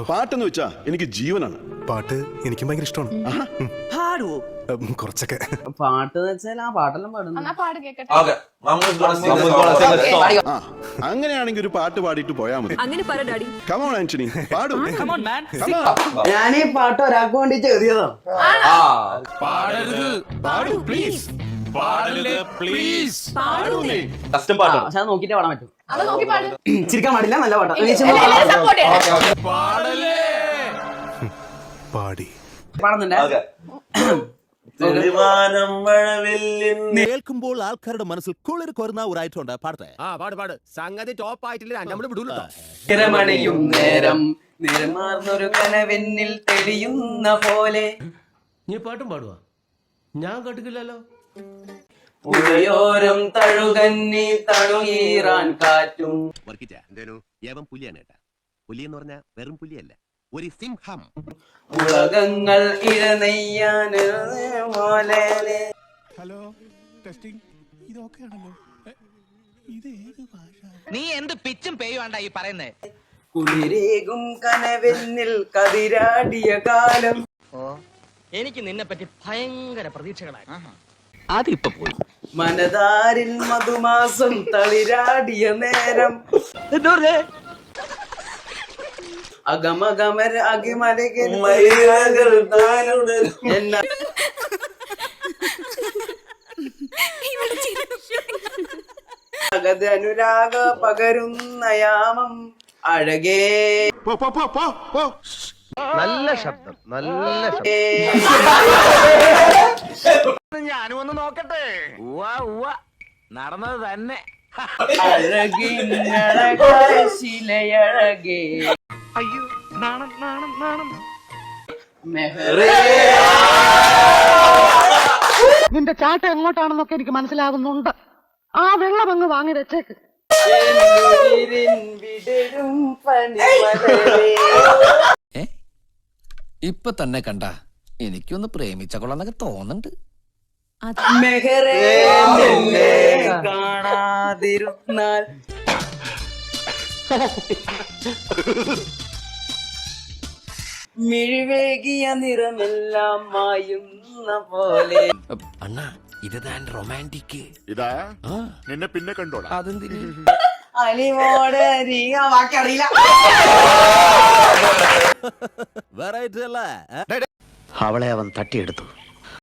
പാട്ടെന്ന് വെച്ചാ എനിക്ക് ജീവനാണ്. പാട്ട് എനിക്കും ഭയങ്കര ഇഷ്ടമാണ്. പാടുവോ? കുറച്ചൊക്കെ. പാട്ട് വെച്ചാൽ ആ പാട്ടെല്ലാം പാടുന്നു. അങ്ങനെയാണെങ്കിൽ ഒരു പാട്ട് പാടിയിട്ട് പോയാ മതി. Come on, Anthony, പാടൂ. ഞാനീ പാട്ട് ഒരാൾക്ക് വേണ്ടി എഴുതിയതാ. പക്ഷെ അത് നോക്കിട്ടേ പാടാൻ പറ്റും. ചിരിക്കാൻ പാടില്ല, നല്ല പാട്ടാ. പാടി പാടുന്നുണ്ടേ. കേൾക്കുമ്പോൾ ആൾക്കാരുടെ മനസ്സിൽ കുളിർ കൊരുന്ന ഒരു ഐറ്റം ഉണ്ട്. പാടട്ടെ? പാട്. സംഗതി ടോപ്പ് ആയിട്ടില്ല, നമ്മൾ വിടൂല. നിറമണിയും നേരം നിറമാർന്നൊരു കനവെന്നിൽ തെളിയുന്ന പോലെ. നീ പാട്ടും പാടുവാ? ഞാൻ കേട്ടിട്ടില്ലല്ലോ. പുഴയോരം തഴുകന്നി തണുകീറാൻ കാറ്റും. പുലിയാണ് കേട്ടാ. പുലി എന്ന് പറഞ്ഞാൽ വെറും പുലിയല്ല, ഒരു സിംഹം. ഉലകങ്ങൾ ഇഴനെയ്യാൻ ഹലോ, ടെസ്റ്റിംഗ്. ഇതൊക്കെയാണല്ലോ. ഇത് ഏത് ഭാഷ? നീ എന്ത് പിച്ചും പേയുവാണ്ടാ ഈ പറയുന്നേ? കുളിരേകും കനവെന്നിൽ കതിരാടിയ കാലം. എനിക്ക് നിന്നെ പറ്റി ഭയങ്കര പ്രതീക്ഷകളായി. അതിപ്പോ പോയി. മനതാരിൽ മധുമാസം തളിരാടിയ നേരം. അകമകമര അകിമലകൾ അനുരാഗ പകരുന്ന യാമം അഴകേ. നല്ല ശബ്ദം, നല്ല ഞാനും ഒന്ന് നോക്കട്ടെ. നടന്നത് തന്നെ. ശിലയഴകേ. അയ്യോ, നാണം നാണം നാണം. നിന്റെ ചാട്ട എങ്ങോട്ടാണെന്നൊക്കെ എനിക്ക് മനസ്സിലാകുന്നുണ്ട്. ആ വെള്ളം അങ്ങ് വാങ്ങി വെച്ചേക്ക്. ഇപ്പൊ തന്നെ കണ്ട എനിക്കൊന്ന് പ്രേമിച്ച കൊള്ളാന്നൊക്കെ തോന്നുന്നുണ്ട്. കാണാതിരുന്നാൽ മിഴിവേകിയ നിറമെല്ലാം മായുന്ന പോലെ. അണ്ണാ, ഇതാണ് റൊമാൻറ്റിക്. ഇതാ നിന്നെ പിന്നെ കണ്ടോടാ. അതെന്തിന്? അലിമോട് ബാക്കി അറിയില്ല. വെറൈറ്റി അല്ലേ? അവളെ അവൻ തട്ടിയെടുത്തു.